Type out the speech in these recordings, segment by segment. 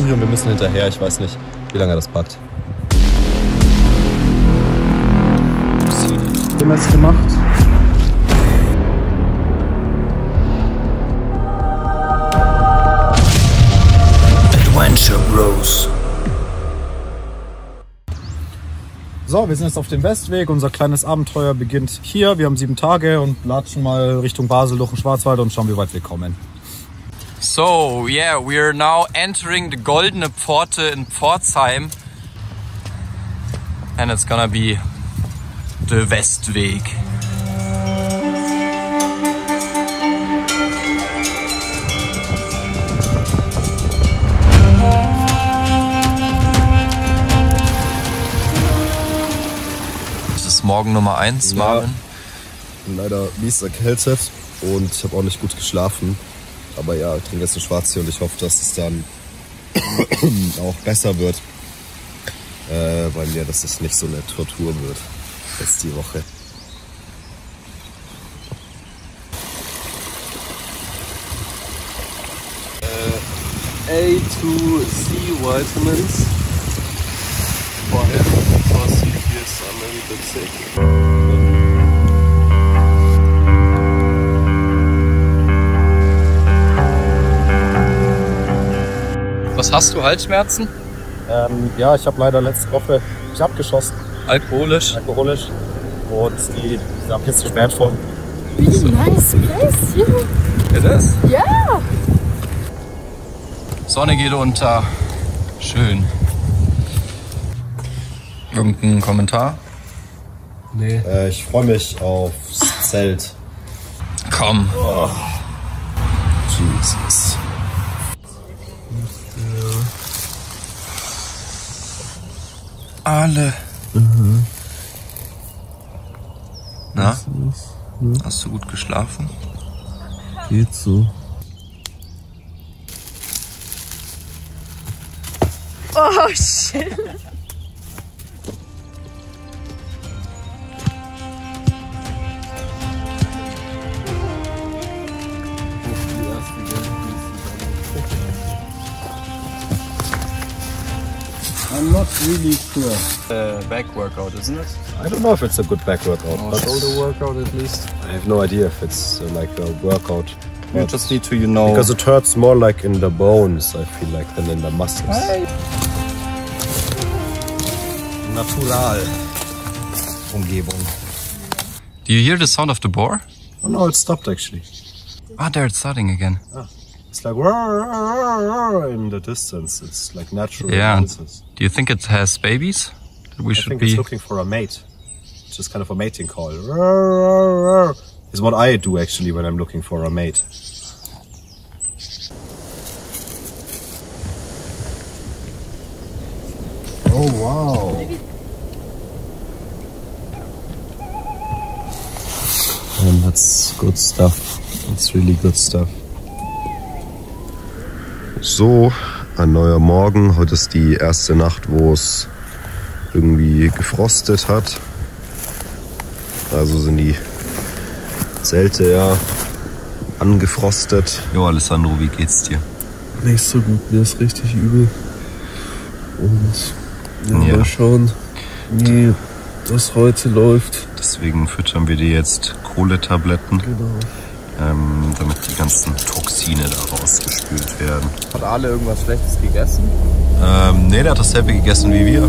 easy und wir müssen hinterher. Ich weiß nicht, wie lange das packt. Haben wir es gemacht? Adventure Bros. So, wir sind jetzt auf dem Westweg. Unser kleines Abenteuer beginnt hier. Wir haben 7 Tage und latschen mal Richtung Basel durch den Schwarzwald und schauen, wie weit wir kommen. So, yeah, we are now entering the Goldene Pforte in Pforzheim. And it's gonna be the Westweg. Das ist morgen Nummer 1, Marvin. Bin leider mies erkältet und ich habe auch nicht gut geschlafen. Aber ja, ich trinke jetzt einen Schwarztee und ich hoffe, dass es dann auch besser wird. Weil mir, dass es nicht so eine Tortur wird jetzt die Woche. A to C vitamins for him because he feels I'm a little bit sick. Was hast du, Halsschmerzen? Ja, ich habe leider letzte Woche abgeschossen. Alkoholisch? Alkoholisch. Und die haben jetzt gesperrt von. Really nice place, yeah. Ist es? Ja. Sonne geht unter. Schön. Irgendein Kommentar? Nee. Ich freue mich aufs Zelt. Komm. Oh. Jesus. Alle. Na? Hast du gut geschlafen? Geht so. Oh, shit. I'm not really sure. Back workout, isn't it? I don't know if it's a good back workout. Or But shoulder workout at least. I have no idea if it's like a workout. You just need to, you know. Because it hurts more like in the bones, I feel like, than in the muscles. Natural. Umgebung. Do you hear the sound of the boar? Oh no, it stopped actually. Ah, there it's starting again. It's like in the distance. It's like natural Yeah. noises. Do you think it has babies? That we I should think be. it's looking for a mate. It's just kind of a mating call. Is what I do actually when I'm looking for a mate. Oh wow. And that's good stuff. That's really good stuff. So, ein neuer Morgen. Heute ist die erste Nacht, wo es irgendwie gefrostet hat. Also sind die Zelte ja angefrostet. Jo, Alessandro, wie geht's dir? Nicht so gut, mir ist richtig übel. Und ja, mal schauen, wie das heute läuft. Deswegen füttern wir dir jetzt Kohletabletten, Genau. damit die ganzen Toxine da rausgespült werden. Hat Ale irgendwas Schlechtes gegessen? Nee, der hat dasselbe gegessen wie wir.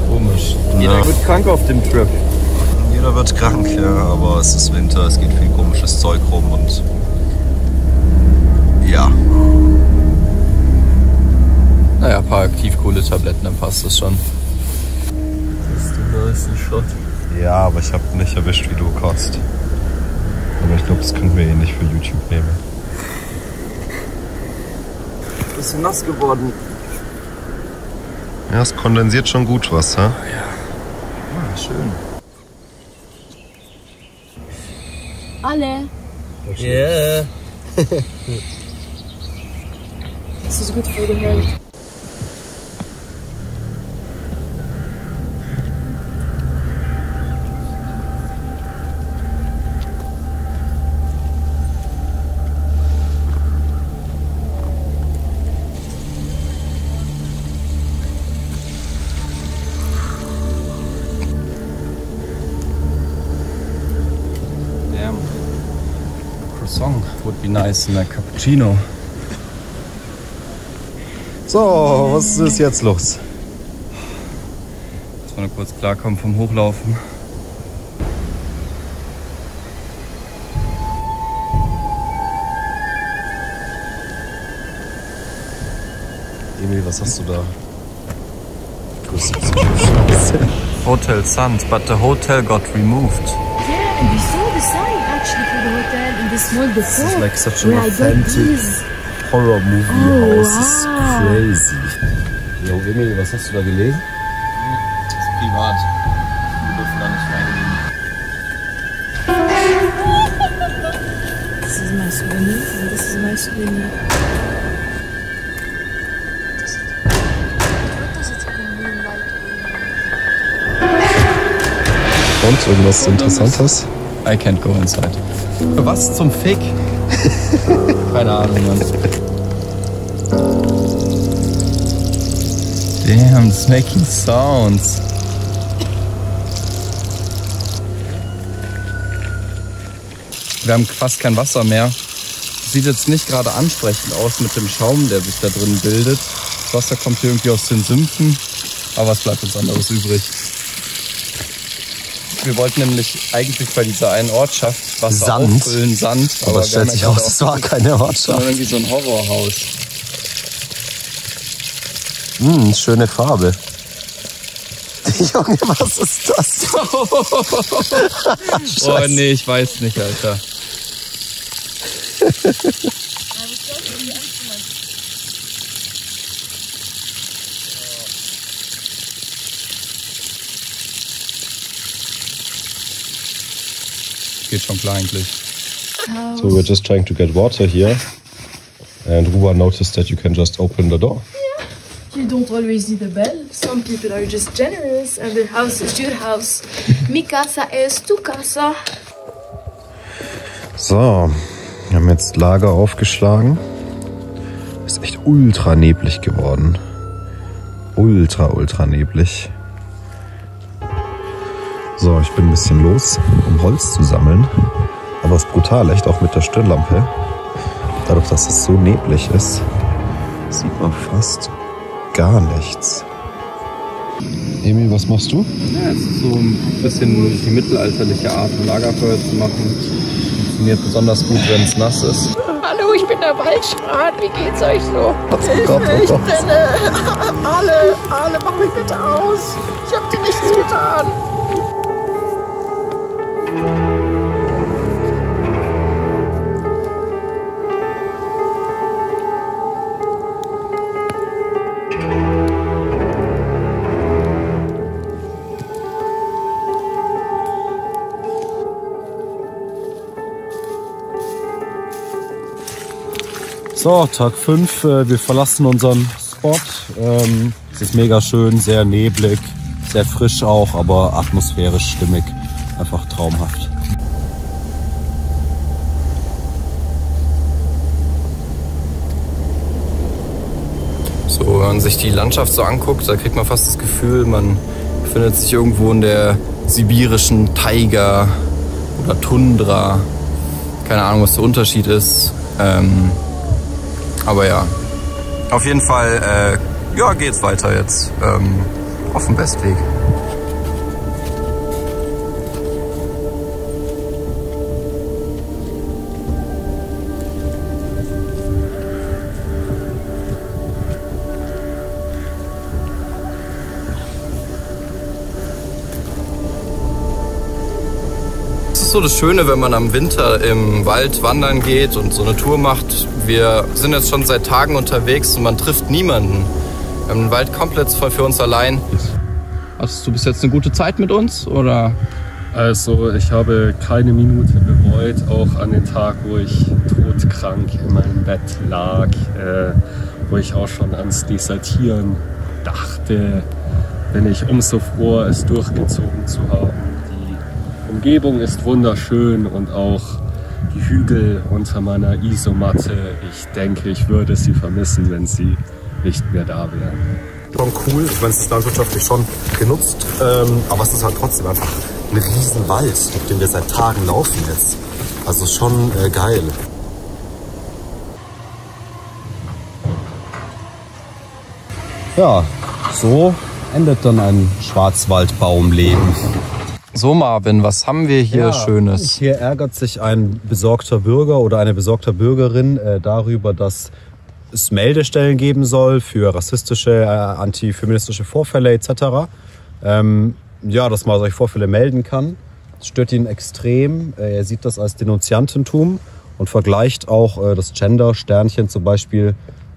Komisch. Jeder wird krank auf dem Trip. Jeder wird krank, ja, aber es ist Winter, es geht viel komisches Zeug rum und ja. Naja, ein paar Aktivkohletabletten, dann passt das schon. Das ist der nice Shot. Ja, aber ich habe nicht erwischt, wie du kotzt. Aber ich glaube, das können wir eh nicht für YouTube nehmen. Bisschen nass geworden. Ja, es kondensiert schon gut was, ha? Ah, schön. Alle. Yeah. Das ist gut für die Welt. would be nice in a cappuccino. So, was ist jetzt los? Muss mal kurz klarkommen vom Hochlaufen. Emil, was hast du da? Hotel Suns, but the hotel got removed. Yeah, and we saw the sign actually for the hotel in this mall before. This is like such an where I got authentic these. horror movie Oh, house. This is wow. crazy. Jo, Emil, was hast du da gelesen? Das ist privat. Wir dürfen da nicht reingehen. This is my souvenir and this is my souvenir. Und irgendwas Interessantes? I can't go inside. Was zum Fick? Keine Ahnung, Mann. Damn, it's making sounds. Wir haben fast kein Wasser mehr. Sieht jetzt nicht gerade ansprechend aus mit dem Schaum, der sich da drin bildet. Das Wasser kommt hier irgendwie aus den Sümpfen. Aber was bleibt uns anderes übrig? Wir wollten nämlich eigentlich bei dieser einen Ortschaft Wasser Sand? auffüllen, Sand. Aber es stellt sich raus, es war keine Ortschaft. sondern irgendwie so ein Horrorhaus. Schöne Farbe. Junge, was ist das? Oh nee, ich weiß nicht, Alter. Geht schon klar eigentlich. So we're just trying to get water here. And Ruba noticed that you can just open the door. You don't always need a bell. Some people are just generous and their house is your house. Mi casa es tu casa. So, wir haben jetzt Lager aufgeschlagen. Ist echt ultra neblig geworden. Ultra neblig. So, ich bin ein bisschen los, um Holz zu sammeln. Aber es ist brutal, echt, auch mit der Stirnlampe. Dadurch, dass es so neblig ist, sieht man fast gar nichts. Emil, was machst du? Ja, es ist so ein bisschen die mittelalterliche Art, ein Lagerfeuer zu machen. Funktioniert besonders gut, wenn es nass ist. Hallo, ich bin der Waldschrat. Wie geht's euch so? Oh Gott, oh Gott. Alle, mach mich bitte aus. Ich hab dir nichts getan. So, Tag 5. Wir verlassen unseren Spot. Es ist mega schön, sehr neblig, sehr frisch auch, aber atmosphärisch stimmig. Einfach traumhaft. So, wenn man sich die Landschaft so anguckt, da kriegt man fast das Gefühl, man befindet sich irgendwo in der sibirischen Taiga oder Tundra. Keine Ahnung, was der Unterschied ist. Aber ja, auf jeden Fall ja, geht's weiter jetzt auf dem Westweg. Das ist so das Schöne, wenn man am Winter im Wald wandern geht und so eine Tour macht. Wir sind jetzt schon seit Tagen unterwegs und man trifft niemanden. Wir haben den Wald komplett für uns allein. Hast du bis jetzt eine gute Zeit mit uns, oder? Also, ich habe keine Minute bereut, auch an den Tag, wo ich todkrank in meinem Bett lag, wo ich auch schon ans Desertieren dachte, bin ich umso froher, es durchgezogen zu haben. Die Umgebung ist wunderschön und auch die Hügel unter meiner Isomatte. Ich denke, ich würde sie vermissen, wenn sie nicht mehr da wären. Schon cool, ich meine, es ist landwirtschaftlich schon genutzt, aber es ist halt trotzdem einfach ein riesen Wald, durch den wir seit Tagen laufen jetzt. Also schon geil. Ja, so endet dann ein Schwarzwaldbaumleben. So Marvin, was haben wir hier Schönes? Hier ärgert sich ein besorgter Bürger oder eine besorgte Bürgerin darüber, dass es Meldestellen geben soll für rassistische, antifeministische Vorfälle etc. Ja, dass man solche Vorfälle melden kann. Das stört ihn extrem. Er sieht das als Denunziantentum und vergleicht auch das Gender-Sternchen zum Beispiel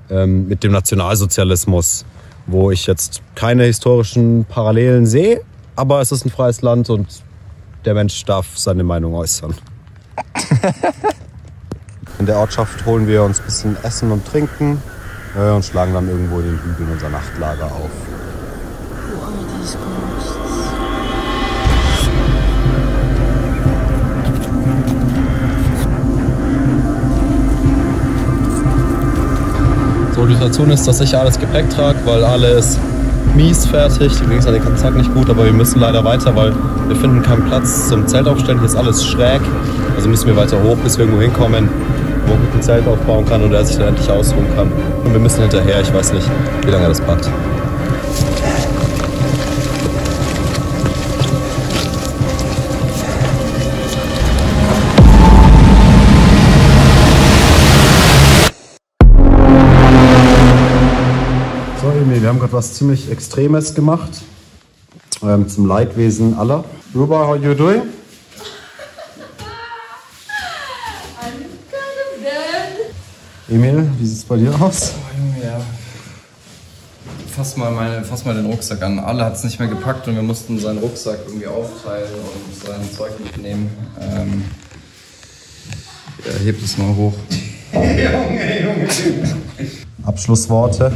mit dem Nationalsozialismus, wo ich jetzt keine historischen Parallelen sehe, aber es ist ein freies Land und der Mensch darf seine Meinung äußern. In der Ortschaft holen wir uns ein bisschen Essen und Trinken und schlagen dann irgendwo in den Hügeln unser Nachtlager auf. So, die Situation ist, dass ich alles Gepäck trage, weil alles mies fertig. Die ging es an den ganzen Tag nicht gut, aber wir müssen leider weiter, weil wir finden keinen Platz zum Zelt aufstellen. Hier ist alles schräg, also müssen wir weiter hoch, bis wir irgendwo hinkommen, wo man ein Zelt aufbauen kann und er sich dann endlich ausruhen kann. Und wir müssen hinterher, ich weiß nicht, wie lange das packt. So, Emil, wir haben gerade was ziemlich Extremes gemacht. Zum Leidwesen aller. Ruba, how you doing? Emil, wie sieht es bei dir aus? Oh Junge, ja. Fass mal den Rucksack an. Alle hat es nicht mehr gepackt und wir mussten seinen Rucksack irgendwie aufteilen und sein Zeug mitnehmen. Ja, hebt es mal hoch. Junge. Abschlussworte.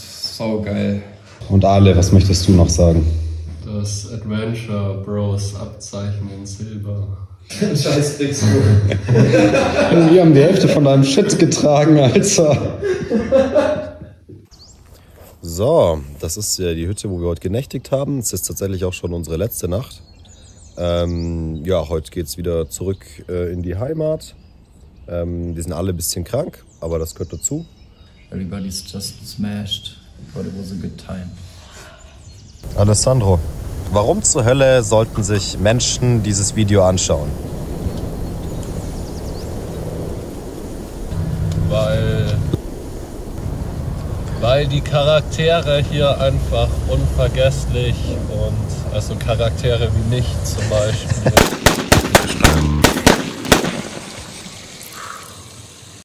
So geil. Und Ale, was möchtest du noch sagen? Das Adventure Bros Abzeichen in Silber. Scheiß kriegst du. Wir haben die Hälfte von deinem Shit getragen, Alter. So, das ist ja die Hütte, wo wir heute genächtigt haben. Es ist tatsächlich auch schon unsere letzte Nacht. Ja, heute geht's wieder zurück in die Heimat. Wir sind alle ein bisschen krank, aber das gehört dazu. Everybody's just smashed, but it was a good time. Alessandro, warum zur Hölle sollten sich Menschen dieses Video anschauen? Weil die Charaktere hier einfach unvergesslich und also Charaktere wie mich zum Beispiel.